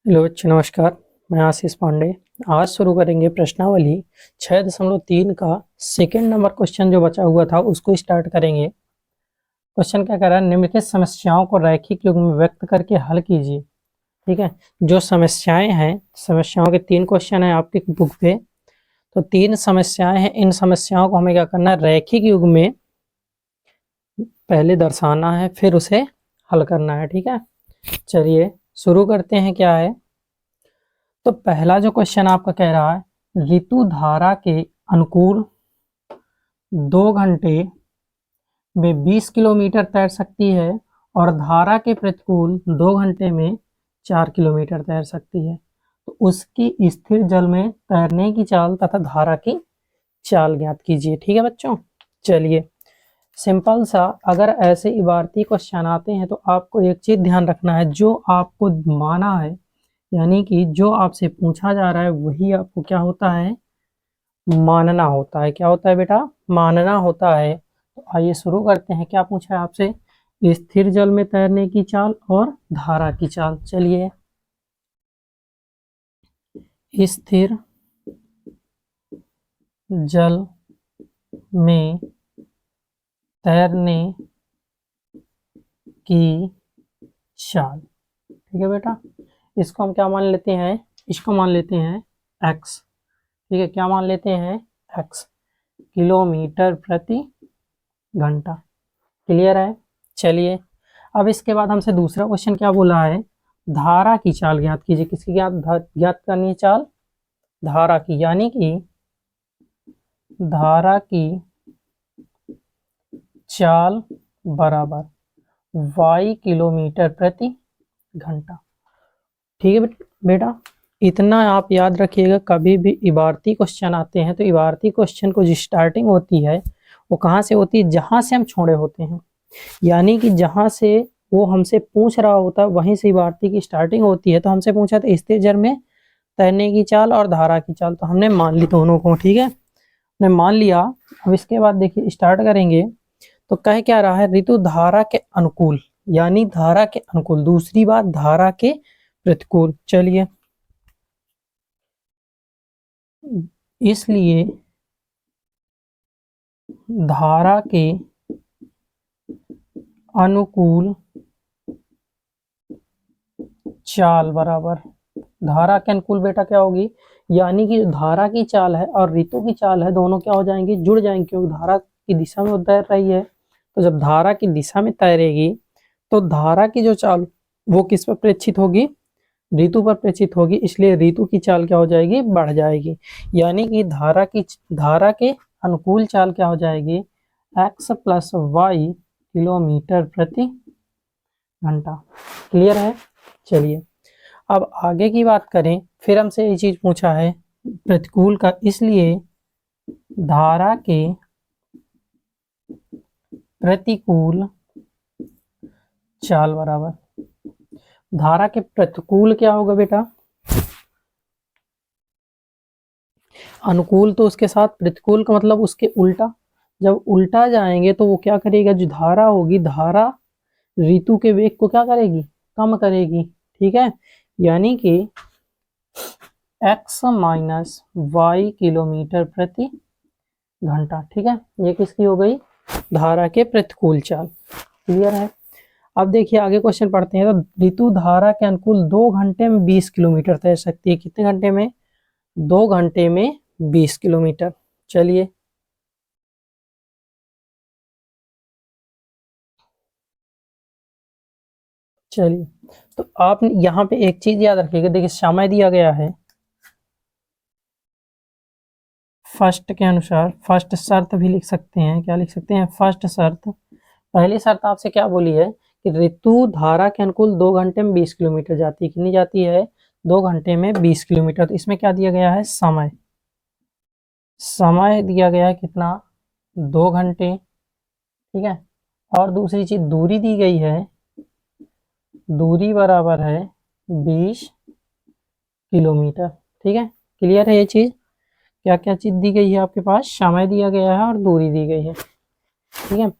Hello बच्चों, नमस्कार। मैं आशीष पांडे। आज शुरू करेंगे प्रश्नावली 6.3 का सेकंड नंबर क्वेश्चन जो बचा हुआ था उसको स्टार्ट करेंगे। क्वेश्चन क्या कह रहा है, निम्नलिखित समस्याओं को रैखिक युग में व्यक्त करके हल कीजिए। ठीक है, जो समस्याएं हैं, समस्याओं के 3 क्वेश्चन हैं आपकी बुक पे। तो 3 समस्याएं हैं, इन समस्याओं को हमें क्या करना है, रैखिक युग में पहले दर्शाना है, फिर उसे हल करना है। ठीक है, चलिए शुरू करते हैं। क्या है, तो पहला जो क्वेश्चन आपका कह रहा है, ऋतु धारा के अनुकूल 2 घंटे में 20 किलोमीटर तैर सकती है और धारा के प्रतिकूल 2 घंटे में 4 किलोमीटर तैर सकती है। तो उसकी स्थिर जल में तैरने की चाल तथा धारा की चाल ज्ञात कीजिए। ठीक है बच्चों, चलिए सिंपल सा, अगर ऐसे इबारती क्वेश्चन आते हैं तो आपको एक चीज ध्यान रखना है, जो आपको माना है यानी कि जो आपसे पूछा जा रहा है वही आपको क्या होता है, मानना होता है। क्या होता है बेटा, मानना होता है। तो आइए शुरू करते हैं। क्या पूछा है आपसे, स्थिर जल में तैरने की चाल और धारा की चाल। चलिए, स्थिर जल में तैरने की चाल। ठीक है बेटा, इसको हम क्या मान लेते हैं, इसको मान लेते हैं x। ठीक है, क्या मान लेते हैं, x, किलोमीटर प्रति घंटा। क्लियर है। चलिए, अब इसके बाद हमसे दूसरा क्वेश्चन क्या बोला है, धारा की चाल ज्ञात कीजिए। किसकी ज्ञात करनी है चाल, धारा की, यानी कि धारा की चाल बराबर y किलोमीटर प्रति घंटा। ठीक है बेटा, इतना आप याद रखिएगा। कभी भी इबारती क्वेश्चन आते हैं तो इबारती क्वेश्चन को जो स्टार्टिंग होती है वो कहाँ से होती है, जहां से हम छोड़े होते हैं। यानी कि जहां से वो हमसे पूछ रहा होता है वहीं से इबारती की स्टार्टिंग होती है। तो हमसे पूछा था स्थिर जल में तैरने की चाल और धारा की चाल, तो हमने मान ली दोनों को। ठीक है, हमने मान लिया। अब इसके बाद देखिए स्टार्ट करेंगे। तो कह क्या रहा है, ऋतु धारा के अनुकूल, यानी धारा के अनुकूल, दूसरी बात धारा के प्रतिकूल। चलिए, इसलिए धारा के अनुकूल चाल बराबर, धारा के अनुकूल बेटा क्या होगी, यानी कि धारा की चाल है और ऋतु की चाल है, दोनों क्या हो जाएंगे, जुड़ जाएंगे, क्योंकि धारा की दिशा में वो तैर रही है। तो जब धारा की दिशा में तैरेगी तो धारा की जो चाल वो किस पर प्रेक्षित होगी, ऋतु पर प्रेक्षित होगी, इसलिए ऋतु की चाल क्या हो जाएगी, बढ़ जाएगी। यानी कि धारा के अनुकूल चाल क्या हो जाएगी, x प्लस वाई किलोमीटर प्रति घंटा। क्लियर है। चलिए, अब आगे की बात करें। फिर हमसे ये चीज पूछा है प्रतिकूल का, इसलिए धारा के प्रतिकूल चाल बराबर, धारा के प्रतिकूल क्या होगा बेटा, अनुकूल तो उसके साथ, प्रतिकूल का मतलब उसके उल्टा। जब उल्टा जाएंगे तो वो क्या करेगा, जो धारा होगी, धारा ऋतु के वेग को क्या करेगी, कम करेगी। ठीक है, यानी कि x माइनस वाई किलोमीटर प्रति घंटा। ठीक है, ये किसकी हो गई, धारा के प्रतिकूल चाल। क्लियर है। अब देखिए आगे क्वेश्चन पढ़ते हैं। तो ऋतु धारा के अनुकूल 2 घंटे में 20 किलोमीटर तैर सकती है। कितने घंटे में, 2 घंटे में 20 किलोमीटर। चलिए, तो आप यहाँ पे एक चीज याद रखिएगा। देखिए समय दिया गया है, फर्स्ट के अनुसार, फर्स्ट शर्त भी लिख सकते हैं। क्या लिख सकते हैं, फर्स्ट शर्त। पहली शर्त आपसे क्या बोली है कि ऋतु धारा के अनुकूल 2 घंटे में 20 किलोमीटर जाती है। कितनी जाती है, 2 घंटे में 20 किलोमीटर। तो इसमें क्या दिया गया है, समय, समय दिया गया है कितना, 2 घंटे। ठीक है, और दूसरी चीज दूरी दी गई है, दूरी बराबर है 20 किलोमीटर। ठीक है, क्लियर है ये चीज। क्या क्या चीज दी गई है आपके पास, समय दिया गया है और दूरी दी गई है। ठीक है,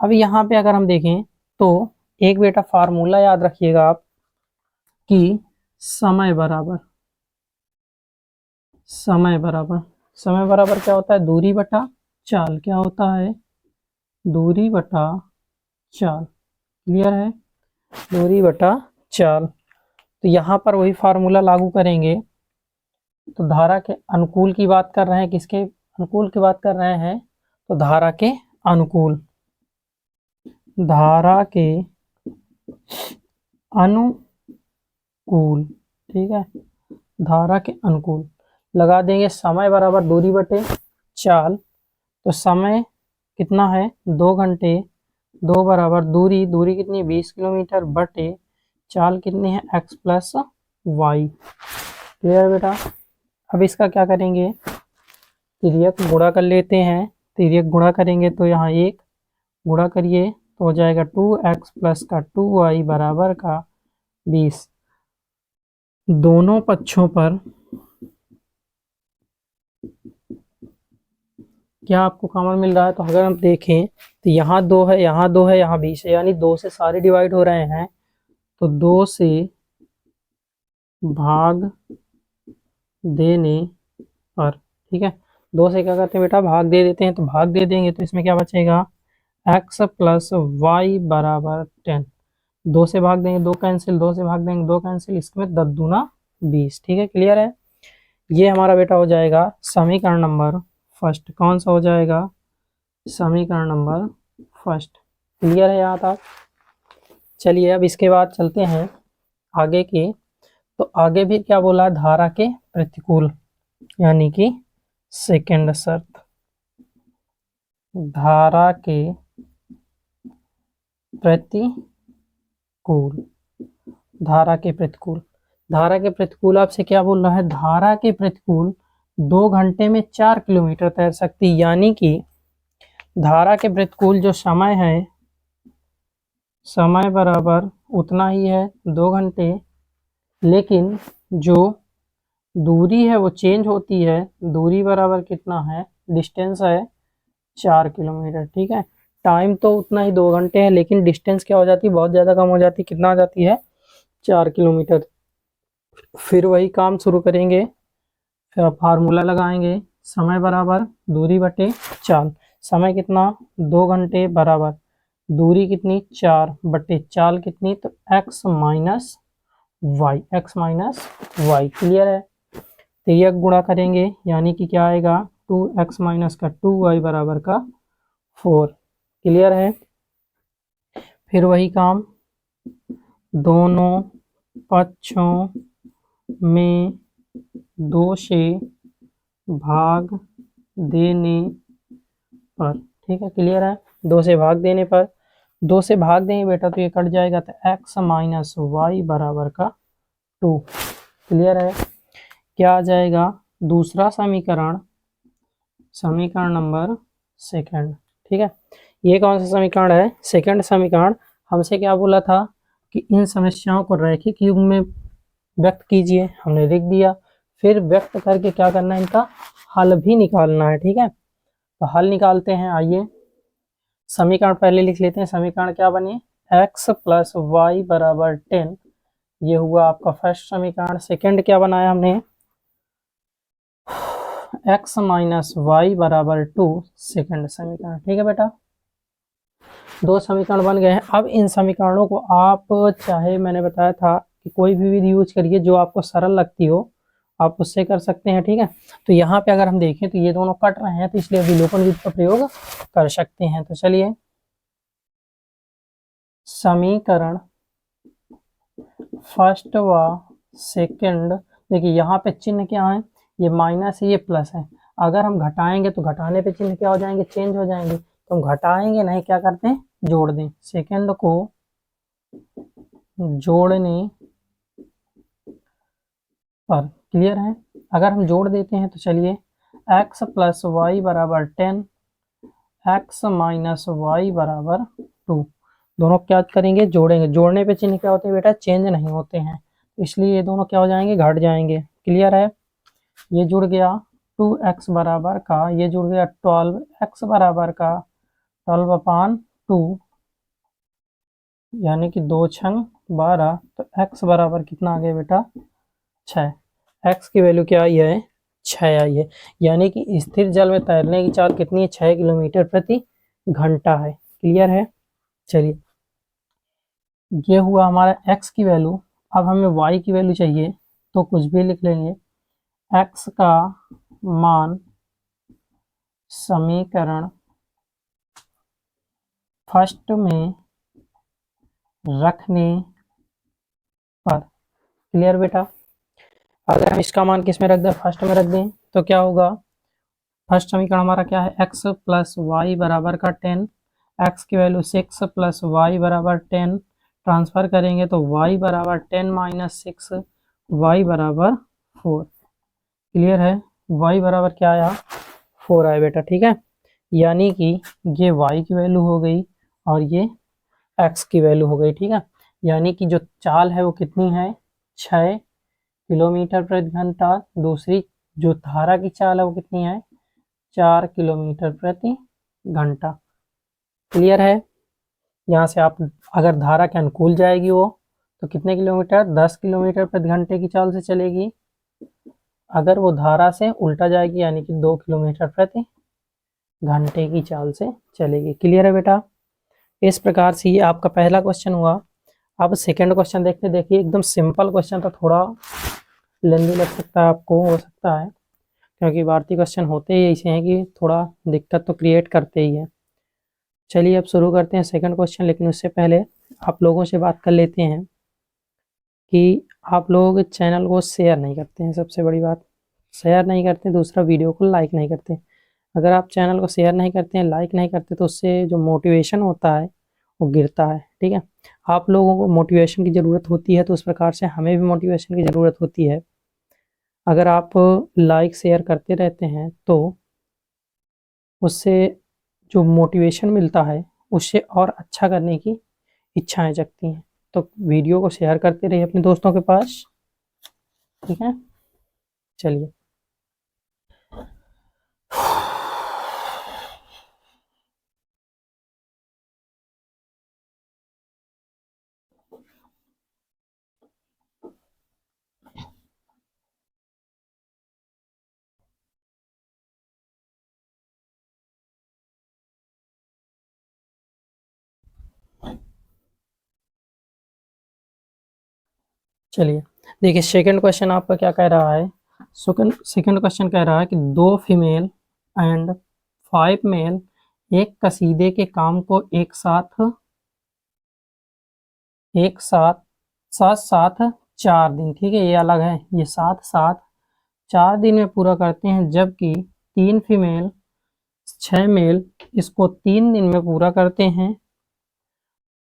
अब यहाँ पे अगर हम देखें तो एक बेटा फार्मूला याद रखिएगा आप, कि समय बराबर समय बराबर समय बराबर क्या होता है, दूरी बटा चाल। क्या होता है, दूरी बटा चाल। क्लियर है, दूरी बटा चाल। तो यहाँ पर वही फार्मूला लागू करेंगे। तो धारा के अनुकूल की बात कर रहे हैं, किसके अनुकूल की बात कर रहे हैं, तो धारा के अनुकूल, धारा के अनुकूल। ठीक है, धारा के अनुकूल लगा देंगे समय बराबर दूरी बटे चाल। तो समय कितना है, 2 घंटे, 2 बराबर दूरी, दूरी कितनी 20 किलोमीटर बटे चाल कितनी है x प्लस वाई। क्लियर बेटा। अब इसका क्या करेंगे, तिर्यक गुणा कर लेते हैं। तिर्यक गुणा करेंगे तो यहाँ 1 गुणा करिए तो हो जाएगा 2x प्लस का 2y बराबर का 20। दोनों पक्षों पर क्या आपको कॉमन मिल रहा है, तो अगर हम देखें तो यहाँ 2 है, यहाँ 2 है, यहाँ 20 है, यानी 2 से सारे डिवाइड हो रहे हैं। तो 2 से भाग देने पर, ठीक है, 2 से क्या करते हैं बेटा, भाग दे देते हैं। तो भाग दे देंगे तो इसमें क्या बचेगा, x प्लस वाई बराबर 10। 2 से भाग देंगे 2 कैंसिल, 2 से भाग देंगे 2 कैंसिल, इसमें 10 दूना 20। ठीक है, क्लियर है। ये हमारा बेटा हो जाएगा समीकरण नंबर फर्स्ट। कौन सा हो जाएगा, समीकरण नंबर फर्स्ट। क्लियर है यहाँ तक। चलिए अब इसके बाद चलते हैं आगे की। तो आगे भी क्या बोला, धारा के प्रतिकूल, यानी कि सेकेंड शर्त, धारा के प्रतिकूल, धारा के प्रतिकूल। धारा के प्रतिकूल आपसे क्या बोल रहा है, धारा के प्रतिकूल 2 घंटे में 4 किलोमीटर तैर सकती, यानी कि धारा के प्रतिकूल जो समय है, समय बराबर उतना ही है 2 घंटे, लेकिन जो दूरी है वो चेंज होती है। दूरी बराबर कितना है, डिस्टेंस है 4 किलोमीटर। ठीक है, टाइम तो उतना ही 2 घंटे है, लेकिन डिस्टेंस क्या हो जाती है, बहुत ज़्यादा कम हो जाती है। कितना आ जाती है, 4 किलोमीटर। फिर वही काम शुरू करेंगे, फिर आप फार्मूला लगाएंगे, समय बराबर दूरी बटे चाल। समय कितना, 2 घंटे बराबर दूरी कितनी 4 बटे चाल कितनी, तो x minus y, x minus y. Clear है। तिर्यक गुणा करेंगे यानी कि क्या आएगा, 2x माइनस का 2y बराबर का 4। क्लियर है। फिर वही काम, दोनों पक्षों में 2 से भाग देने पर। ठीक है, क्लियर है। 2 से भाग देने पर, 2 से भाग देंगे बेटा तो ये कट जाएगा, तो x माइनस वाई बराबर का 2। क्लियर है। क्या आ जाएगा, दूसरा समीकरण, समीकरण नंबर सेकंड। ठीक है, ये कौन सा समीकरण है, सेकंड समीकरण। हमसे क्या बोला था कि इन समस्याओं को रैखिक युग में व्यक्त कीजिए, हमने लिख दिया। फिर व्यक्त करके क्या करना है, इनका हल भी निकालना है। ठीक है, तो हल निकालते हैं। आइए समीकरण पहले लिख लेते हैं। समीकरण क्या बने, x प्लस वाई बराबर 10, ये हुआ आपका फर्स्ट समीकरण। सेकंड क्या बनाया हमने, x माइनस वाई बराबर 2, सेकंड समीकरण। ठीक है बेटा, 2 समीकरण बन गए हैं। अब इन समीकरणों को आप चाहे, मैंने बताया था कि कोई भी विधि यूज करिए जो आपको सरल लगती हो, आप उससे कर सकते हैं। ठीक है, तो यहाँ पे अगर हम देखें तो ये दोनों कट रहे हैं, तो इसलिए विलोपन विधि का प्रयोग कर सकते हैं। तो चलिए, समीकरण फर्स्ट व सेकंड, देखिए यहाँ पे चिन्ह क्या है, ये माइनस है, ये प्लस है। अगर हम घटाएंगे तो घटाने पे चिन्ह क्या हो जाएंगे, चेंज हो जाएंगे। तो हम घटाएंगे नहीं, क्या करते हैं, जोड़ दें। सेकंड को जोड़ने पर। क्लियर है। अगर हम जोड़ देते हैं तो चलिए, x प्लस वाई बराबर 10, x माइनस वाई बराबर 2, दोनों क्या करेंगे, जोड़ेंगे। जोड़ने पे चिन्ह क्या होते हैं बेटा, चेंज नहीं होते हैं, इसलिए ये दोनों क्या हो जाएंगे, घट जाएंगे। क्लियर है। ये जुड़ गया 2x बराबर का, ये जुड़ गया 12, x बराबर का 12/2, यानी कि 2 छंग 12। तो x बराबर कितना आ गया बेटा, 6। x की वैल्यू क्या आई है? 6 आई है। यानी कि स्थिर जल में तैरने की चाल कितनी है? 6 किलोमीटर प्रति घंटा है। क्लियर है? चलिए, ये हुआ हमारा x की वैल्यू। अब हमें y की वैल्यू चाहिए, तो कुछ भी लिख लेंगे। x का मान समीकरण फर्स्ट में रखने पर। क्लियर बेटा? अगर हम इसका मान किस में रख दें? फर्स्ट में रख दें तो क्या होगा? फर्स्ट समीकरण हमारा क्या है? x प्लस वाई बराबर का 10। x की वैल्यू 6 प्लस वाई बराबर 10। ट्रांसफर करेंगे तो y बराबर 10 माइनस 6, वाई बराबर 4। क्लियर है? y बराबर क्या आया? 4 आया बेटा। ठीक है, यानी कि ये y की वैल्यू हो गई और ये x की वैल्यू हो गई। ठीक है, यानी कि जो चाल है वो कितनी है? 6 किलोमीटर प्रति घंटा। दूसरी जो धारा की चाल है वो कितनी है? 4 किलोमीटर प्रति घंटा। क्लियर है? यहाँ से आप अगर धारा के अनुकूल जाएगी वो तो कितने किलोमीटर? 10 किलोमीटर प्रति घंटे की चाल से चलेगी। अगर वो धारा से उल्टा जाएगी यानी कि 2 किलोमीटर प्रति घंटे की चाल से चलेगी। क्लियर है बेटा? इस प्रकार से ये आपका पहला क्वेश्चन हुआ। अब सेकंड क्वेश्चन देखते। देखिए, एकदम सिंपल क्वेश्चन था, थोड़ा लेंदी लग सकता है आपको, हो सकता है, क्योंकि भारतीय क्वेश्चन होते ही ऐसे हैं कि थोड़ा दिक्कत तो क्रिएट करते ही हैं। चलिए अब शुरू करते हैं सेकंड क्वेश्चन, लेकिन उससे पहले आप लोगों से बात कर लेते हैं कि आप लोग चैनल को शेयर नहीं करते हैं। सबसे बड़ी बात, शेयर नहीं करते। दूसरा, वीडियो को लाइक नहीं करते। अगर आप चैनल को शेयर नहीं करते हैं, लाइक नहीं करते, तो उससे जो मोटिवेशन होता है वो गिरता है। ठीक है, आप लोगों को मोटिवेशन की ज़रूरत होती है, तो उस प्रकार से हमें भी मोटिवेशन की ज़रूरत होती है। अगर आप लाइक शेयर करते रहते हैं तो उससे जो मोटिवेशन मिलता है उससे और अच्छा करने की इच्छाएं जगती हैं। तो वीडियो को शेयर करते रहिए अपने दोस्तों के पास। ठीक है, चलिए। चलिए देखिए, सेकंड क्वेश्चन आपका क्या कह रहा है? सेकंड क्वेश्चन कह रहा है कि 2 फीमेल एंड 5 मेल एक कसीदे के काम को एक साथ साथ साथ 4 दिन, ठीक है, ये अलग है, ये साथ साथ 4 दिन में पूरा करते हैं, जबकि 3 फीमेल 6 मेल इसको 3 दिन में पूरा करते हैं।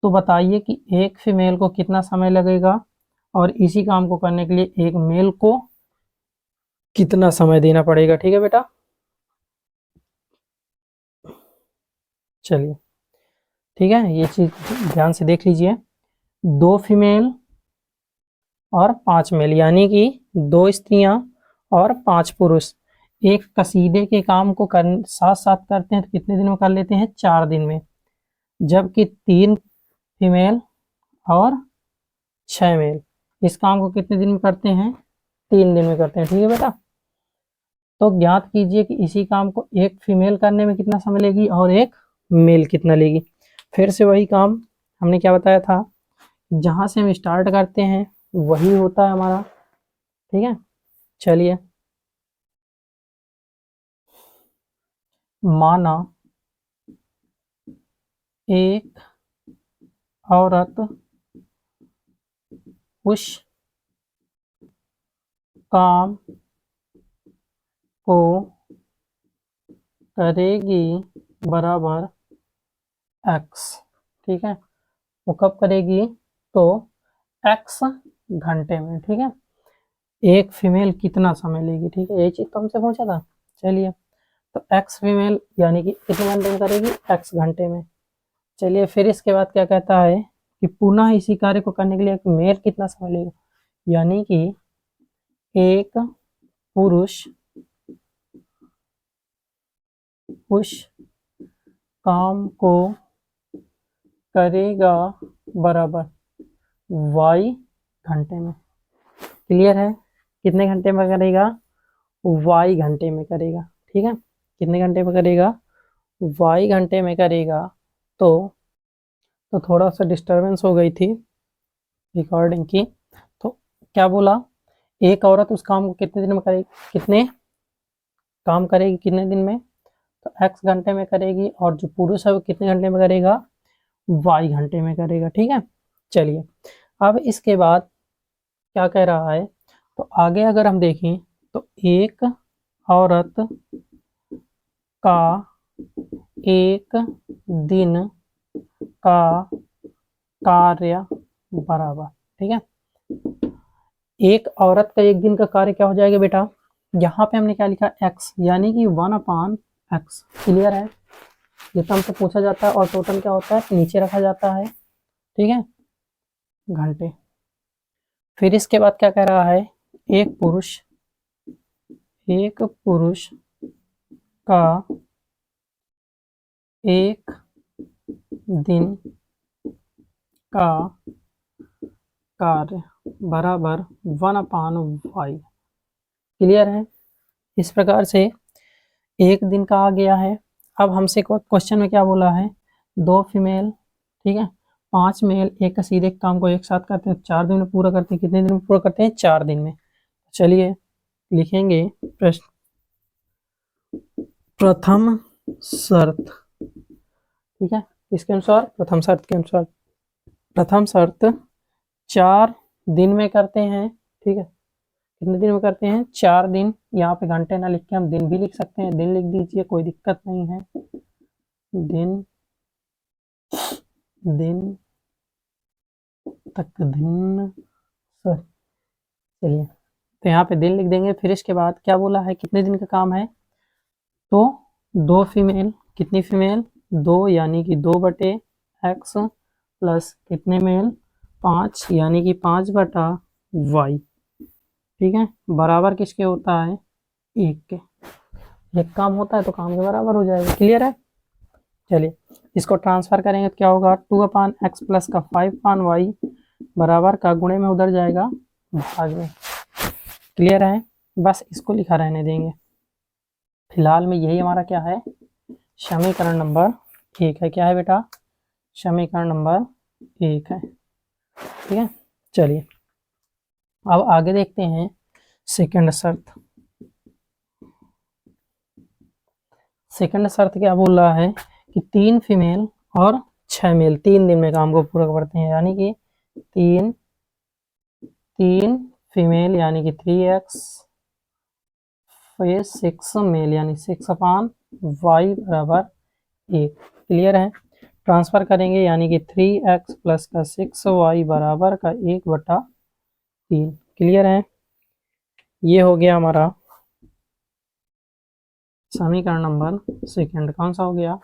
तो बताइए कि एक फीमेल को कितना समय लगेगा और इसी काम को करने के लिए एक मेल को कितना समय देना पड़ेगा। ठीक है बेटा, चलिए ठीक है, ये चीज ध्यान से देख लीजिए। 2 फीमेल और 5 मेल, यानी कि 2 स्त्रियां और 5 पुरुष एक कसीदे के काम को साथ साथ करते हैं, तो कितने दिन में कर लेते हैं? 4 दिन में। जबकि 3 फीमेल और 6 मेल इस काम को कितने दिन में करते हैं? 3 दिन में करते हैं। ठीक है बेटा, तो ज्ञात कीजिए कि इसी काम को एक फीमेल करने में कितना समय लेगी और एक मेल कितना लेगी। फिर से वही काम हमने क्या बताया था, जहां से हम स्टार्ट करते हैं वही होता है हमारा। ठीक है, चलिए। माना एक औरत उस काम को करेगी बराबर x। ठीक है, वो कब करेगी? तो x घंटे में। ठीक है, एक फीमेल कितना समय लेगी? ठीक है, यही चीज तो हमसे पूछा था। चलिए, तो x फीमेल यानी कि कितने घंटे में करेगी? x घंटे में। चलिए, फिर इसके बाद क्या कहता है कि पुनः इसी कार्य को करने के लिए एक मेल कितना समय लेगा, यानी कि एक पुरुष उस काम को करेगा बराबर y घंटे में। क्लियर है? कितने घंटे में करेगा, y घंटे में करेगा। ठीक है, कितने घंटे में करेगा, y घंटे में करेगा। तो थोड़ा सा डिस्टरबेंस हो गई थी रिकॉर्डिंग की। तो क्या बोला, एक औरत उस काम को कितने दिन में करेगी, कितने काम करेगी कितने दिन में, तो x घंटे में करेगी, और जो पुरुष है वो कितने घंटे में करेगा, y घंटे में करेगा। ठीक है, चलिए अब इसके बाद क्या कह रहा है, तो आगे अगर हम देखें तो एक औरत का एक दिन का कार्य बराबर। ठीक है, एक औरत का एक दिन का कार्य क्या हो जाएगा बेटा, यहाँ पे हमने क्या लिखा, x, यानी कि 1/x। क्लियर है, ये तो हमसे पूछा जाता है, और टोटल क्या होता है नीचे रखा जाता है। ठीक है, घंटे। फिर इसके बाद क्या कह रहा है, एक पुरुष का एक दिन का कार्य बराबर 1/y। क्लियर है, इस प्रकार से एक दिन का आ गया है। अब हमसे क्वेश्चन में क्या बोला है, 2 फीमेल, ठीक है, 5 मेल एक सीधे काम को एक साथ करते हैं, 4 दिन में पूरा करते हैं। कितने दिन में पूरा करते हैं, 4 दिन में। चलिए लिखेंगे प्रश्न, प्रथम शर्त। ठीक है, इसके अनुसार, प्रथम शर्त के अनुसार, प्रथम शर्त 4 दिन में करते हैं। ठीक है, कितने दिन में करते हैं, 4 दिन। यहाँ पे घंटे ना लिख के हम दिन भी लिख सकते हैं, दिन लिख दीजिए, कोई दिक्कत नहीं है। दिन तक दिन, सॉरी, चलिए तो यहाँ पे दिन लिख देंगे। फिर इसके बाद क्या बोला है, कितने दिन का काम है, तो 2 फीमेल, कितनी फीमेल, 2, यानी कि 2/x प्लस कितने मेल, 5, यानी कि 5/y। ठीक है, बराबर किसके होता है, 1 के। एक काम होता है तो काम के बराबर हो जाएगा। क्लियर है, चलिए इसको ट्रांसफर करेंगे तो क्या होगा, 2/x प्लस का 5/y बराबर का गुणे में उधर जाएगा भाग में। क्लियर है, बस इसको लिखा रहने देंगे। फिलहाल में यही हमारा क्या है, समीकरण नंबर 1 है। क्या है बेटा, समीकरण नंबर 1 है। ठीक है, चलिए अब आगे देखते हैं सेकंड शर्त। सेकंड शर्त क्या बोल रहा है कि 3 फीमेल और 6 मेल 3 दिन में काम को पूरा करते हैं, यानी कि 3 फीमेल यानी कि 3x, फिर 6 मेल यानी 6/y बराबर 1। क्लियर है, ट्रांसफर करेंगे यानी कि 3x प्लस का 6y बराबर का 1/3। क्लियर है, ये हो गया हमारा समीकरण नंबर सेकंड। कौन सा हो गया,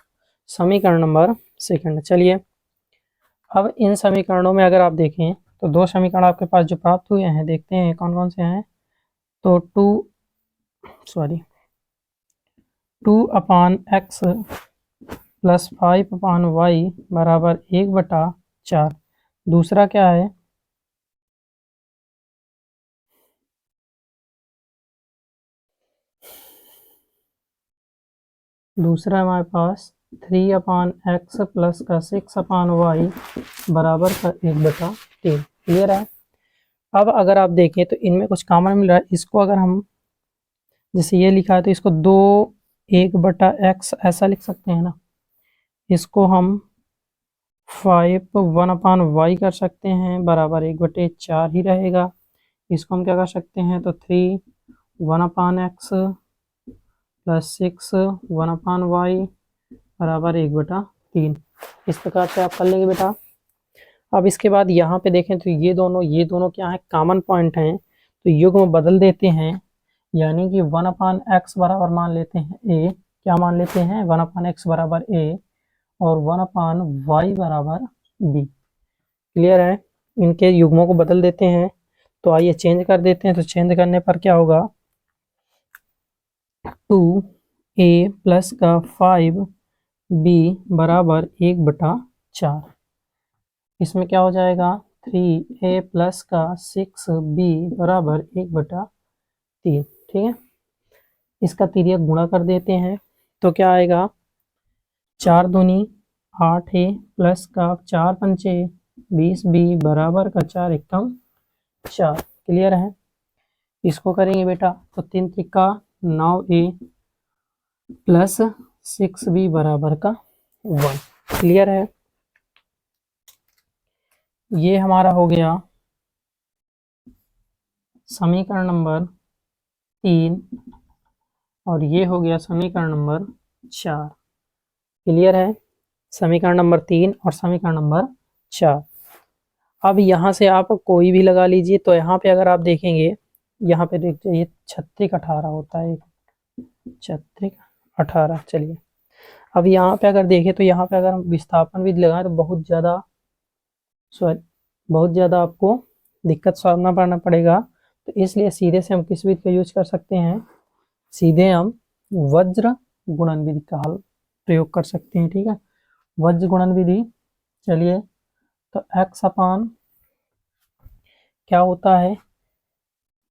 समीकरण नंबर सेकंड। चलिए अब इन समीकरणों में अगर आप देखें तो 2 समीकरण आपके पास जो प्राप्त हुए हैं, देखते हैं कौन कौन से हैं। तो 2/x प्लस 5/y बराबर 1/4। दूसरा क्या है, दूसरा हमारे पास 3/x प्लस का 6/y बराबर का 1/3। क्लियर है, अब अगर आप देखें तो इनमें कुछ कॉमन मिल रहा है। इसको अगर हम, जैसे ये लिखा है तो इसको 2/1x ऐसा लिख सकते हैं ना, इसको हम 5 1/y कर सकते हैं, बराबर 1/4 ही रहेगा। इसको हम क्या कर सकते हैं, तो 3 1/x प्लस 6 1/y बराबर 1/3। इस प्रकार से आप कर लेंगे बेटा। अब इसके बाद यहाँ पे देखें तो ये दोनों क्या है, कॉमन पॉइंट हैं, तो युग्म बदल देते हैं, यानी कि 1/x बराबर मान लेते हैं a, क्या मान लेते हैं, 1/x बराबर a और 1/y बराबर b। क्लियर है, इनके युग्मों को बदल देते हैं। तो आइए चेंज कर देते हैं, तो चेंज करने पर क्या होगा, 2a प्लस का 5b बराबर 1/4। इसमें क्या हो जाएगा, 3a प्लस का 6b बराबर 1/3। 3, ठीक है। इसका तिर्यक गुणा कर देते हैं तो क्या आएगा, 4 दूनी 8 है प्लस का 4 पंचे 20 बी बराबर का 4 एकम 4। क्लियर है। इसको करेंगे बेटा तो 3 त्रिका 9a प्लस 6b बराबर का 1। क्लियर है। ये हमारा हो गया समीकरण नंबर 3 और ये हो गया समीकरण नंबर 4। क्लियर है। समीकरण नंबर 3 और समीकरण नंबर 4। अब यहाँ से आप कोई भी लगा लीजिए। तो यहाँ पे अगर आप देखेंगे, यहाँ पे देखिए ये 36 18 होता है, 36 18। चलिए अब यहाँ पे अगर देखें तो यहाँ पे अगर हम विस्थापन विधि लगाएं तो बहुत ज़्यादा आपको दिक्कत सामना करना पड़ेगा। तो इसलिए सीधे से हम किस विधि का यूज कर सकते हैं, सीधे हम वज्र गुणन विधि का हल प्रयोग कर सकते हैं। ठीक है, वज्र गुणन विधि। चलिए तो x अपान क्या होता है,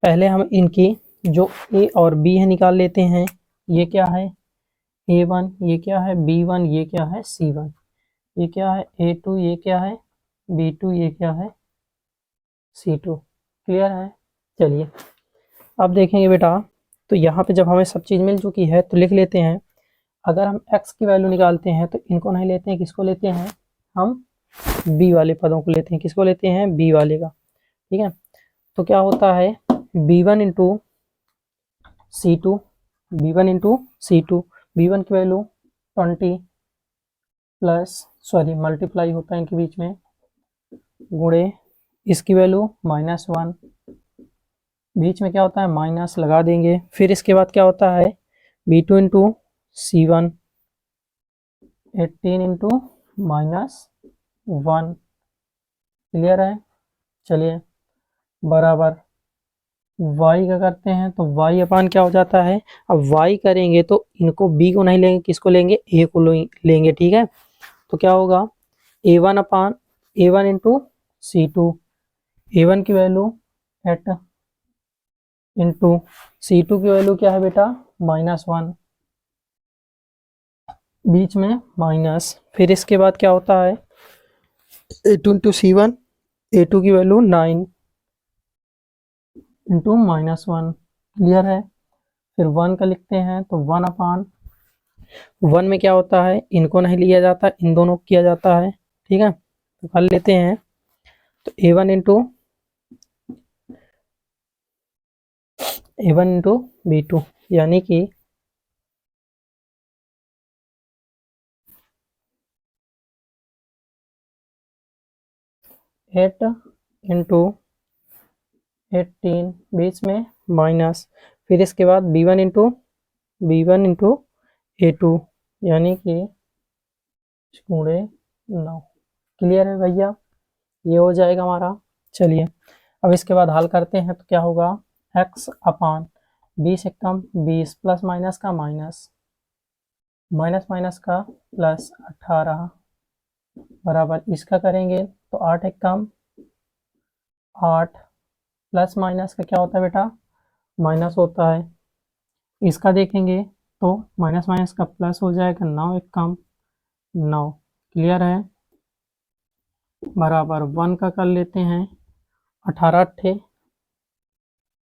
पहले हम इनकी जो a और b है निकाल लेते हैं। ये क्या है a1, ये क्या है b1, ये क्या है c1, ये क्या है a2, ये क्या है b2, ये क्या है c2। क्लियर है। चलिए अब देखेंगे बेटा, तो यहाँ पे जब हमें सब चीज़ मिल चुकी है तो लिख लेते हैं। अगर हम x की वैल्यू निकालते हैं तो इनको नहीं लेते हैं, किसको लेते हैं, हम b वाले पदों को लेते हैं। किसको लेते हैं, b वाले का। ठीक है, तो क्या होता है b1 into c2, b1 into c2, b1 की वैल्यू 20 प्लस मल्टीप्लाई होता है इनके बीच में, गुणे इसकी वैल्यू -1, बीच में क्या होता है माइनस लगा देंगे। फिर इसके बाद क्या होता है b2 into c1, 18 into -1। Clear है। चलिए बराबर y का करते हैं तो y अपान क्या हो जाता है, अब y करेंगे तो इनको b को नहीं लेंगे, किसको लेंगे, a को लेंगे। ठीक है, तो क्या होगा a1 अपान a1 इंटू c2, a1 की वैल्यू 8 इंटू c2 की वैल्यू क्या है बेटा -1, बीच में माइनस। फिर इसके बाद क्या होता है a2 इंटू c1, a2 की वैल्यू 9 इंटू -1। क्लियर है। फिर 1 का लिखते हैं तो 1 अपान 1 में क्या होता है, इनको नहीं लिया जाता, इन दोनों को किया जाता है। ठीक है, तो कर लेते हैं तो a1 इंटू b2 यानी कि एट इंटू 18 बीच में माइनस। फिर इसके बाद b1 इंटू a2 यानी कि गुणे 9। क्लियर है भैया, ये हो जाएगा हमारा। चलिए अब इसके बाद हल करते हैं तो क्या होगा, x अपान 20 एकम 20 प्लस माइनस का माइनस, माइनस का प्लस 18 बराबर इसका करेंगे तो 8 एकम 8 प्लस माइनस का क्या होता है बेटा माइनस होता है। इसका देखेंगे तो माइनस का प्लस हो जाएगा, 9 एकम 9। क्लियर है। बराबर 1 का कर लेते हैं 18 अट्ठे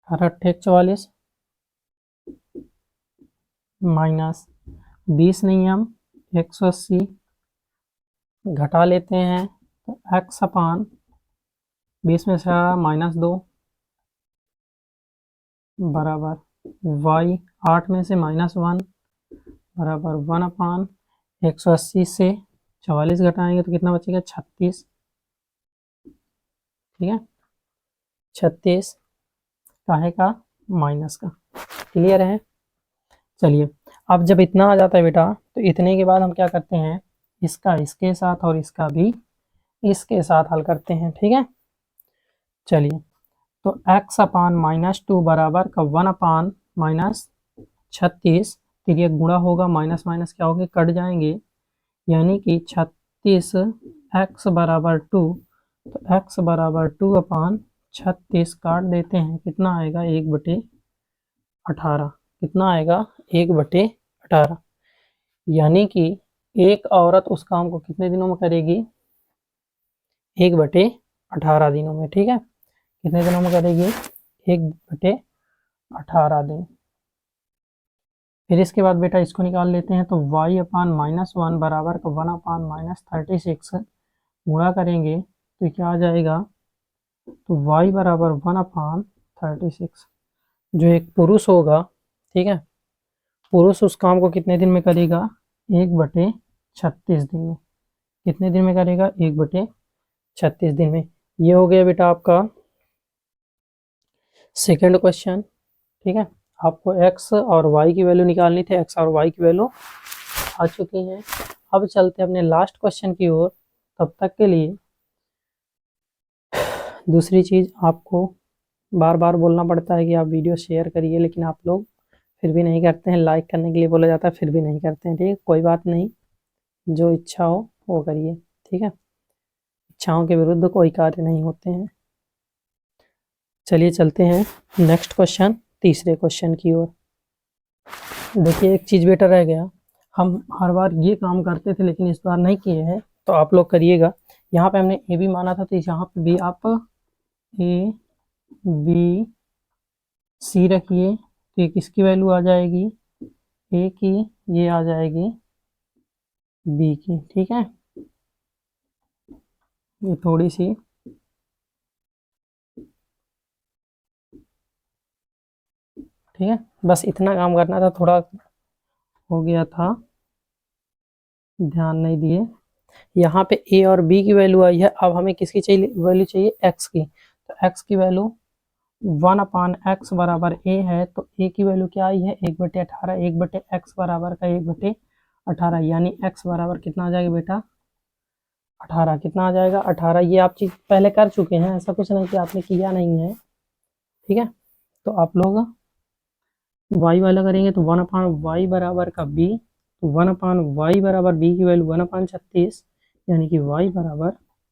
44 माइनस 20 नहीं हम 180 घटा लेते हैं तो x अपान 20 में से -2 बराबर y 8 में से -1 बराबर 1 अपान 180 से 44 घटाएंगे तो कितना बचेगा 36। ठीक है, 36 काहे का माइनस का। क्लियर है। चलिए अब जब इतना आ जाता है बेटा तो इतने के बाद हम क्या करते हैं, इसका इसके साथ और इसका भी इसके साथ हल करते हैं। ठीक है, चलिए तो x अपान -2 बराबर का 1 अपान -36 तिर्यक गुणा होगा, माइनस माइनस क्या होंगे कट जाएंगे, यानी कि 36 x बराबर 2, तो x बराबर 2 अपान 36 काट देते हैं, कितना आएगा 1/2। 18, कितना आएगा 1/18, यानी कि एक औरत उस काम को कितने दिनों में करेगी, 1/18 दिनों में। ठीक है, कितने दिनों में करेगी, 1/18 दिन। फिर इसके बाद बेटा इसको निकाल लेते हैं, तो y/-1 बराबर का 1/-36 गुणा करेंगे तो क्या आ जाएगा, तो y बराबर 1/36। जो एक पुरुष होगा, ठीक है, पुरुष उस काम को कितने दिन में करेगा, 1/36 दिन में। कितने दिन में करेगा, 1/36 दिन में। ये हो गया बेटा आपका सेकंड क्वेश्चन। ठीक है, आपको x और y की वैल्यू निकालनी थी, x और y की वैल्यू आ चुकी हैं। अब चलते हैं अपने लास्ट क्वेश्चन की ओर। तब तक के लिए दूसरी चीज़ आपको बार बार बोलना पड़ता है कि आप वीडियो शेयर करिए, लेकिन आप लोग फिर भी नहीं करते हैं। लाइक करने के लिए बोला जाता है, फिर भी नहीं करते हैं। ठीक है, कोई बात नहीं, जो इच्छा हो वो करिए। ठीक है, इच्छाओं के विरुद्ध कोई कार्य नहीं होते हैं। चलिए चलते हैं नेक्स्ट क्वेश्चन, तीसरे क्वेश्चन की ओर। देखिए एक चीज़ बेटा रह गया, हम हर बार ये काम करते थे लेकिन इस बार नहीं किए हैं, तो आप लोग करिएगा। यहाँ पे हमने ए बी माना था, तो यहाँ पे भी आप ए बी सी रखिए, तो ये किसकी वैल्यू आ जाएगी, ए की, ये आ जाएगी बी की। ठीक है, ये थोड़ी सी ठीक है, बस इतना काम करना था, थोड़ा हो गया था, ध्यान नहीं दिए। यहाँ पे ए और बी की वैल्यू आई है, अब हमें किसकी चाहिए वैल्यू, चाहिए एक्स की। तो एक्स की वैल्यू 1/x बराबर ए है, तो ए की वैल्यू क्या आई है, 1/18। 1/x बराबर का 1/18, यानी x बराबर कितना आ जाएगा बेटा, 18। कितना आ जाएगा, 18। ये आप चीज़ पहले कर चुके हैं, ऐसा कुछ नहीं कि आपने किया नहीं है। ठीक है, तो आप लोग y वाला करेंगे तो 1/y बराबर का b, तो 1/y बराबर b की वैल्यू 1/36, यानी कि y बराबर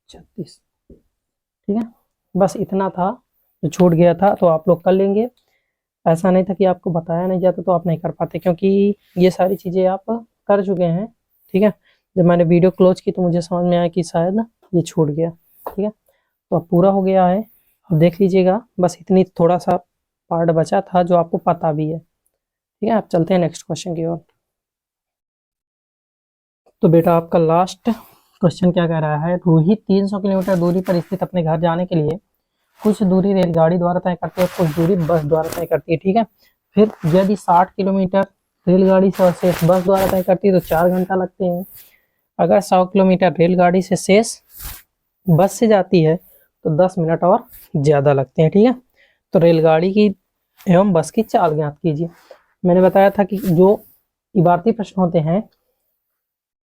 36। ठीक है, बस इतना था जो छूट गया था, तो आप लोग कर लेंगे। ऐसा नहीं था कि आपको बताया नहीं जाता तो आप नहीं कर पाते, क्योंकि ये सारी चीज़ें आप कर चुके हैं। ठीक है, जब मैंने वीडियो क्लोज की तो मुझे समझ में आया कि शायद ये छूट गया। ठीक है, तो अब पूरा हो गया है, अब देख लीजिएगा, बस इतनी थोड़ा सा पार्ट बचा था जो आपको पता भी है। ठीक है, आप चलते हैं नेक्स्ट क्वेश्चन की ओर। तो बेटा आपका लास्ट क्वेश्चन क्या कह रहा है, रूही 300 किलोमीटर दूरी पर स्थित अपने घर जाने के लिए कुछ दूरी रेलगाड़ी द्वारा तय करती है, कुछ दूरी बस द्वारा तय करती है। ठीक है, फिर यदि 60 किलोमीटर रेलगाड़ी से शेष बस द्वारा तय करती है तो 4 घंटा लगते हैं। अगर 100 किलोमीटर रेलगाड़ी से शेष बस से जाती है तो 10 मिनट और ज़्यादा लगते हैं। ठीक है, तो रेलगाड़ी की एवं बस की चाल ज्ञात कीजिए। मैंने बताया था कि जो इबारती प्रश्न होते हैं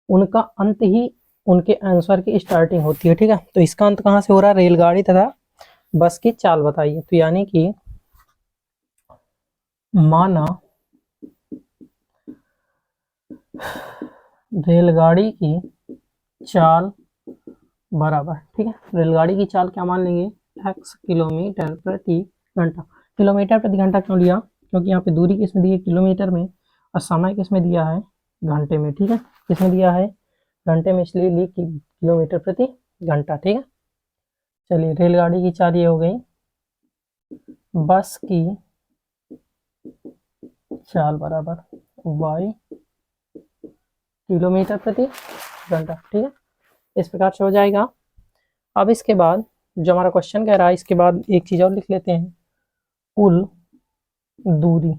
उनका अंत ही उनके आंसर की स्टार्टिंग होती है। ठीक है, तो इसका अंत कहाँ से हो रहा है, रेलगाड़ी तथा बस की चाल बताइए। तो यानी कि माना रेलगाड़ी की चाल बराबर, ठीक है, रेलगाड़ी की चाल क्या मान लेंगे, x किलोमीटर प्रति घंटा। किलोमीटर प्रति घंटा क्यों लिया, क्योंकि यहाँ पे दूरी किसमें दी है, किलोमीटर में, और समय किसमें दिया है, घंटे में। ठीक है, किसमें दिया है, घंटे में, इसलिए ली किलोमीटर प्रति घंटा। ठीक है, चलिए रेलगाड़ी की चाल ये हो गई, बस की चाल बराबर y किलोमीटर प्रति घंटा। ठीक है, इस प्रकार से हो जाएगा। अब इसके बाद जो हमारा क्वेश्चन कह रहा है, इसके बाद एक चीज और लिख लेते हैं, कुल दूरी।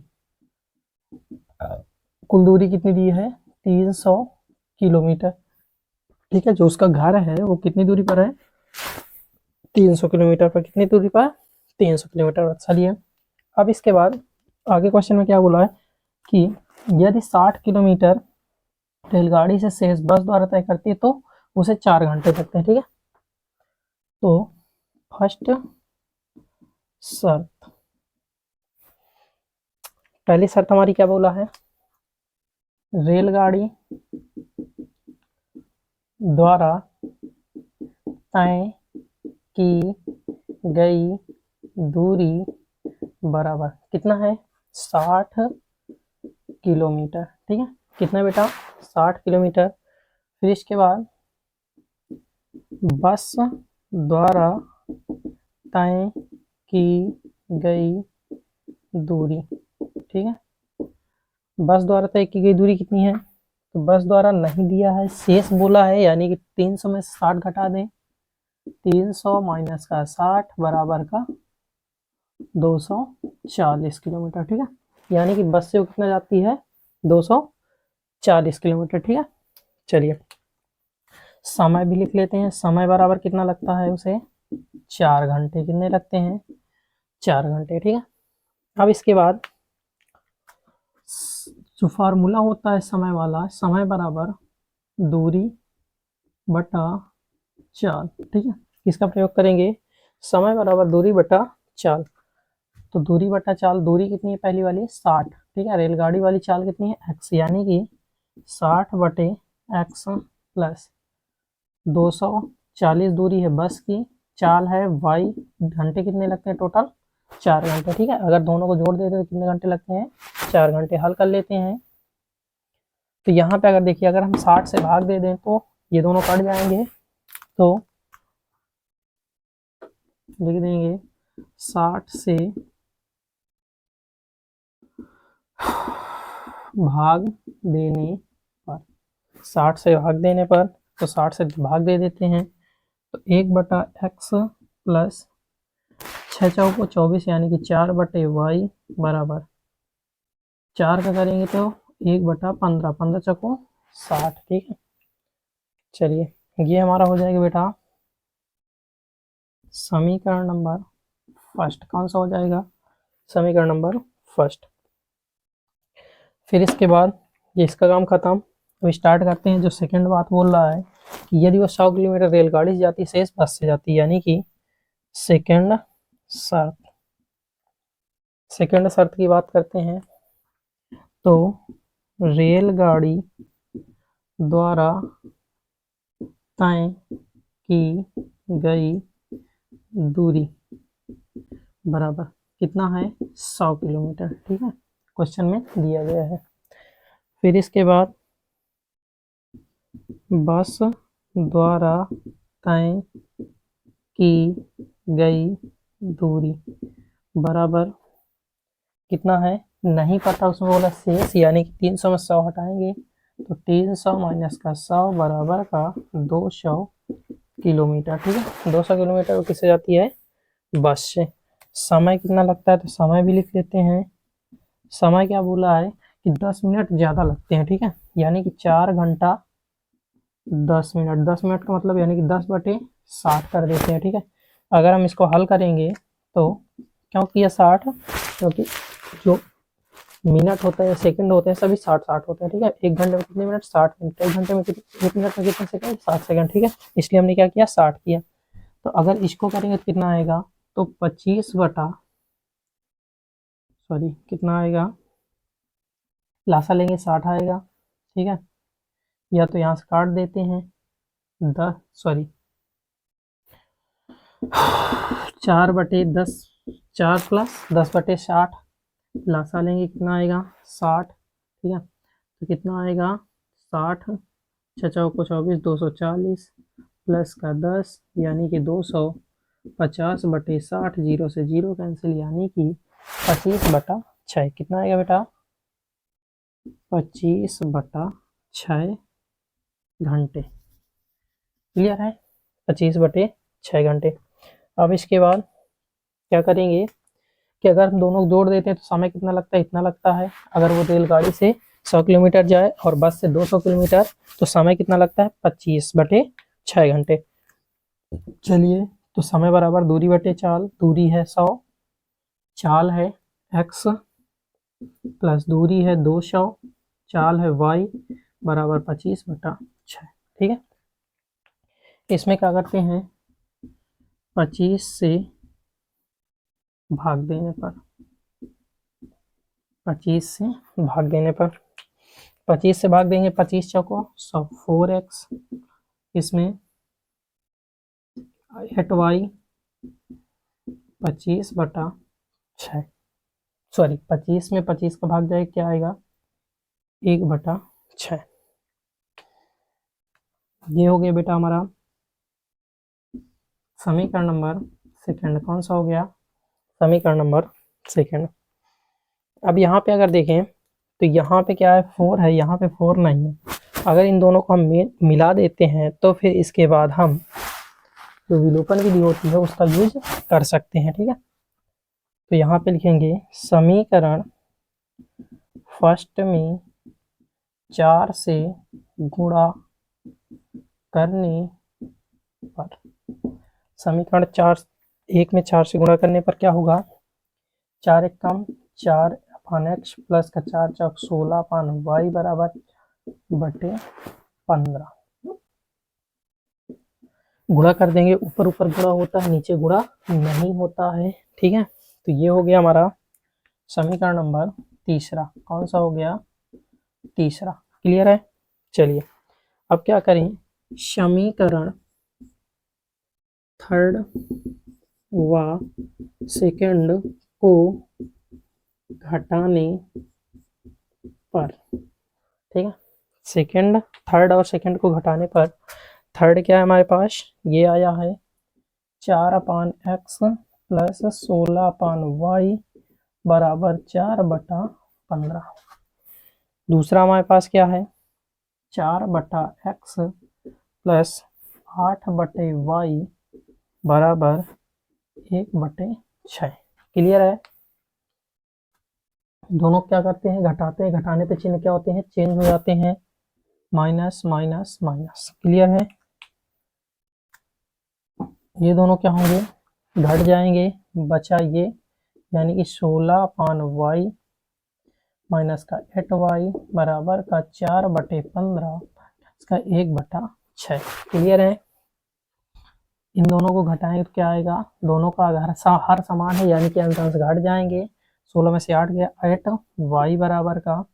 कुल दूरी कितनी दी है, 300 किलोमीटर। ठीक है, जो उसका घर है वो कितनी दूरी पर है, 300 किलोमीटर पर। कितनी दूरी पर, 300 किलोमीटर। चलिए अब इसके बाद आगे क्वेश्चन में क्या बोला है कि यदि 60 किलोमीटर रेलगाड़ी से शेष बस द्वारा तय करती है तो उसे 4 घंटे लगते हैं। ठीक है, तो फर्स्ट शर्त, पहली शर्त हमारी क्या बोला है, रेलगाड़ी द्वारा तय की गई दूरी बराबर कितना है, 60 किलोमीटर, ठीक है। कितना बेटा? 60 किलोमीटर। फिर इसके बाद बस द्वारा तय की गई दूरी, ठीक है। बस द्वारा तय की गई दूरी कितनी है? तो बस द्वारा नहीं दिया है, शेष बोला है, यानी कि 300 में 60 घटा दें, 300 माइनस का 60 बराबर का 240 किलोमीटर, ठीक है। यानी कि बस से वो कितना जाती है? 240 किलोमीटर, ठीक है। चलिए समय भी लिख लेते हैं। समय बराबर कितना लगता है उसे? 4 घंटे। कितने लगते हैं? 4 घंटे, ठीक है। अब इसके बाद जो फार्मूला होता है समय वाला, समय बराबर दूरी बटा चाल, ठीक है। किसका प्रयोग करेंगे? समय बराबर दूरी बटा चाल। तो दूरी बटा चाल, दूरी कितनी है पहली वाली? 60, ठीक है। रेलगाड़ी वाली चाल कितनी है? x, यानी कि 60 बटे x प्लस 240 दूरी है बस की, चाल है y, घंटे कितने लगते हैं टोटल? 4 घंटे, ठीक है। अगर दोनों को जोड़ देते तो कितने घंटे लगते हैं? 4 घंटे। हल कर लेते हैं। तो यहाँ पे अगर देखिए, अगर हम 60 से भाग दे दें तो ये दोनों कट जाएंगे, तो लिख देंगे 60 से भाग देने पर, 60 से भाग देने पर, तो 60 से भाग दे देते हैं, तो 1 बटा एक्स प्लस 6 चौको 24, यानी कि 4 बटे वाई बराबर 4 का करेंगे तो 1 बटा 15, 15 चौको 60, ठीक है। चलिए ये हमारा हो जाएगा बेटा समीकरण नंबर फर्स्ट। कौन सा हो जाएगा? समीकरण नंबर फर्स्ट। फिर इसके बाद ये इसका काम खत्म। अब स्टार्ट करते हैं। जो सेकंड बात बोल रहा है कि यदि वो 100 किलोमीटर रेलगाड़ी से जाती, शेष बस से जाती, यानी कि सेकंड शर्त। सेकंड शर्त की बात करते हैं तो रेलगाड़ी द्वारा तय की गई दूरी बराबर कितना है? 100 किलोमीटर, ठीक है। क्वेश्चन में दिया गया है। फिर इसके बाद बस द्वारा तय की गई दूरी बराबर कितना है? नहीं पता, उसमें बोला शेष, यानी कि 300 में 100 हटाएंगे, तो 300 माइनस का 100 बराबर का 200 किलोमीटर, ठीक है। 200 किलोमीटर किससे जाती है? बस से। समय कितना लगता है? तो समय भी लिख लेते हैं। समय क्या बोला है कि 10 मिनट ज़्यादा लगते हैं, ठीक है। यानी कि 4 घंटा 10 मिनट। 10 मिनट का मतलब यानी कि 10 बटे 60 कर देते हैं, ठीक है। अगर हम इसको हल करेंगे तो क्यों किया 60? क्योंकि जो मिनट होता है, सेकंड होते हैं, सभी 60-60 होते हैं, ठीक है। 1 घंटे में कितने मिनट? 60 मिनट। 1 घंटे में कितने, 1 मिनट में कितने सेकंड? 60 सेकंड, ठीक है। इसलिए हमने क्या किया? 60 किया। तो अगर इसको करेंगे तो कितना आएगा? तो 25 बटा, सॉरी कितना आएगा? लासा लेंगे 60 आएगा, ठीक है। या तो यहाँ से काट देते हैं 4 बटे 10, 4 प्लस 10 बटे 60, लासा लेंगे कितना आएगा? 60, ठीक है। तो कितना आएगा? 60, 6 चौको 24, 240 प्लस का 10, यानी कि 250 बटे 60, 0 से 0 कैंसिल, यानी कि 25 बटा 6। कितना आएगा बेटा? 25 बटा 6 घंटे। क्लियर है? 25 बटे 6 घंटे। अब इसके बाद क्या करेंगे कि अगर हम दोनों जोड़ देते हैं तो समय कितना लगता है? इतना लगता है। अगर वो रेलगाड़ी से 100 किलोमीटर जाए और बस से 200 किलोमीटर, तो समय कितना लगता है? 25 बटे 6 घंटे। चलिए, तो समय बराबर दूरी बटे चाल। दूरी है 100, चाल है x प्लस दूरी है 200, चाल है y बराबर 25 बटा 6, ठीक है। इसमें क्या करते हैं? 25 से भाग देने पर, 25 से भाग देने पर, 25 से भाग देंगे, 25 चौको 100, 4x, इसमें 8y 25 बटा 6, सॉरी 25 में 25 का भाग जाएगा, क्या आएगा 1/6। ये हो गया बेटा हमारा समीकरण नंबर सेकंड। कौन सा हो गया, समीकरण नंबर सेकंड। अब यहाँ पे अगर देखें तो यहाँ पे क्या है 4 है, यहाँ पे 4 नहीं है। अगर इन दोनों को हम मिला देते हैं तो फिर इसके बाद हम जो विलोपन विधि होती है उसका यूज कर सकते हैं, ठीक है। तो यहाँ पे लिखेंगे समीकरण फर्स्ट में 4 से गुणा करने पर, समीकरण 4 1 में 4 से गुणा करने पर क्या होगा, 4 एक कम 4/x प्लस का 4 चौक 16/y बराबर बटे 15। गुणा कर देंगे, ऊपर ऊपर गुणा होता है, नीचे गुणा नहीं होता है, ठीक है। तो ये हो गया हमारा समीकरण नंबर तीसरा। कौन सा हो गया, तीसरा। क्लियर है। चलिए अब क्या करें, समीकरण थर्ड व सेकंड को घटाने पर, ठीक है। सेकंड, थर्ड और सेकंड को घटाने पर, थर्ड क्या है हमारे पास, ये आया है 4/x प्लस 16/y बराबर 4/15। दूसरा हमारे पास क्या है 4/x प्लस 8/y बराबर 1/6। क्लियर है। दोनों क्या करते हैं, घटाते हैं, घटाने पे चिन्ह क्या होते हैं, चेंज हो जाते हैं, माइनस माइनस माइनस। क्लियर है। ये दोनों क्या होंगे, घट जाएंगे, बचा ये, यानी कि 16/y माइनस का 8y बराबर का 4/15 इसका 1/6। क्लियर है। इन दोनों को घटाएंगे तो क्या आएगा, दोनों का हर समान है, यानी कि अंश घट जाएंगे। 16 में से 8 गया, 8y बराबर का,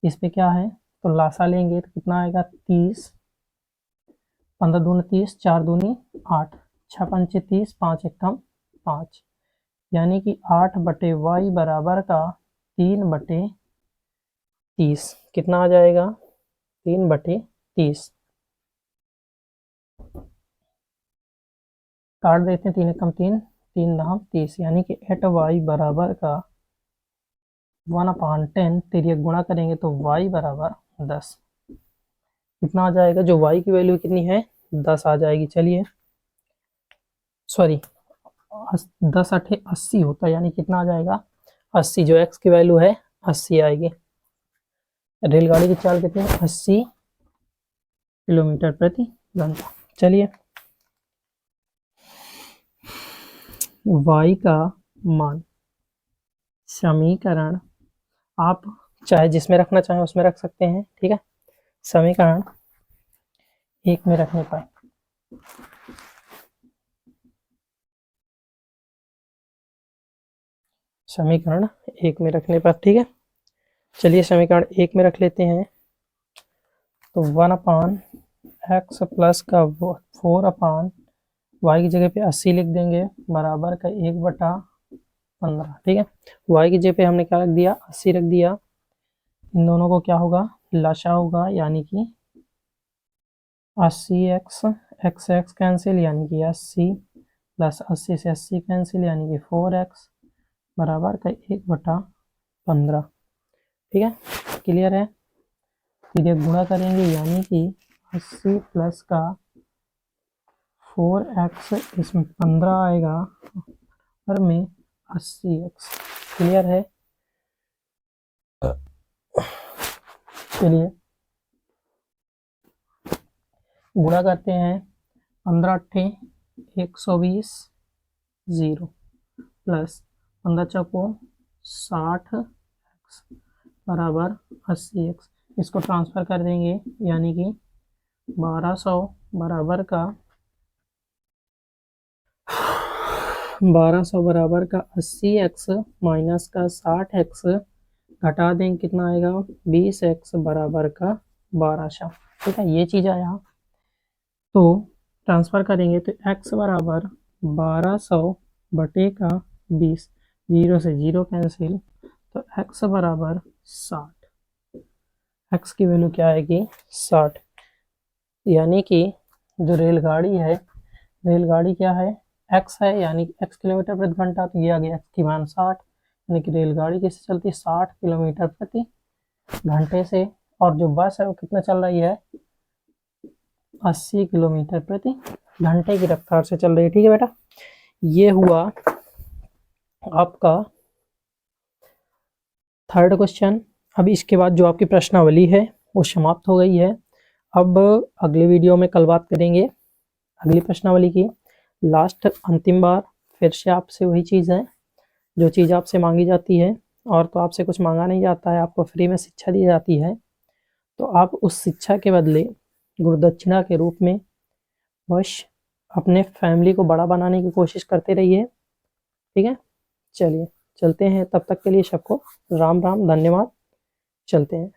इस पे क्या है तो लासा लेंगे तो कितना आएगा 30, 15 दूनी 30, 4 दूनी 8, 6 पंचे 30, 5 एक कम 5, यानी कि 8/y बराबर का 3/30। कितना आ जाएगा 3/30। काट देते हैं, 3 एक कम 3, 3 9 30, यानी कि 8y बराबर का 1/10 तिर्यक गुणा करेंगे तो y बराबर 10। कितना आ जाएगा, जो y की वैल्यू कितनी है 10 आ जाएगी। चलिए सॉरी 10 8 80 होता है, यानी कितना आ जाएगा 80, जो x की वैल्यू है 80 आएगी। रेलगाड़ी की चाल कितनी है 80 किलोमीटर प्रति घंटा। चलिए y का मान, समीकरण आप चाहे जिसमें रखना चाहें उसमें रख सकते हैं, ठीक है। समीकरण 1 में रखने पर समीकरण 1 में रखने पर, ठीक है। चलिए समीकरण 1 में रख लेते हैं, तो 1/x प्लस का 4/y की जगह पे 80 लिख देंगे बराबर का 1/15, ठीक है। y की जगह पे हमने क्या रख दिया 80 रख दिया। इन दोनों को क्या होगा, लाशा होगा, यानी कि 80x x कैंसिल, यानी कि 80 प्लस 80 से 80 कैंसिल, यानी कि 4x बराबर का 1/15, ठीक है। क्लियर है। फिर ये गुणा करेंगे, यानी कि 80 प्लस का 4x, इसमें 15 आएगा और में 80x। क्लियर है। चलिए गुणा करते हैं, 15 8 120 0 प्लस 15 चौको 60x बराबर 80x। इसको ट्रांसफर कर देंगे, यानी कि 1200 बराबर का 80x माइनस का 60x घटा देंगे, कितना आएगा 20x बराबर का 1200, ठीक है। ये चीज़ आया, तो ट्रांसफर करेंगे तो x बराबर 1200 बटे का 20, 0 से 0 कैंसिल, x बराबर 60, x की वैल्यू क्या आएगी 60, यानी कि जो रेलगाड़ी है, रेलगाड़ी क्या है x है, यानी x किलोमीटर प्रति घंटा, तो ये आ गया x की मान 60, यानी कि रेलगाड़ी किससे चलती है 60 किलोमीटर प्रति घंटे से, और जो बस है वो कितना चल रही है 80 किलोमीटर प्रति घंटे की रफ्तार से चल रही है। ठीक है बेटा, ये हुआ आपका थर्ड क्वेश्चन। अब इसके बाद जो आपकी प्रश्नावली है वो समाप्त हो गई है। अब अगले वीडियो में कल बात करेंगे अगली प्रश्नावली की। लास्ट अंतिम बार फिर से आपसे वही चीज़ है, जो चीज़ आपसे मांगी जाती है, और तो आपसे कुछ मांगा नहीं जाता है, आपको फ्री में शिक्षा दी जाती है, तो आप उस शिक्षा के बदले गुरुदक्षिणा के रूप में बस अपने फैमिली को बड़ा बनाने की कोशिश करते रहिए। ठीक है, चलिए चलते हैं, तब तक के लिए सबको राम राम, धन्यवाद, चलते हैं।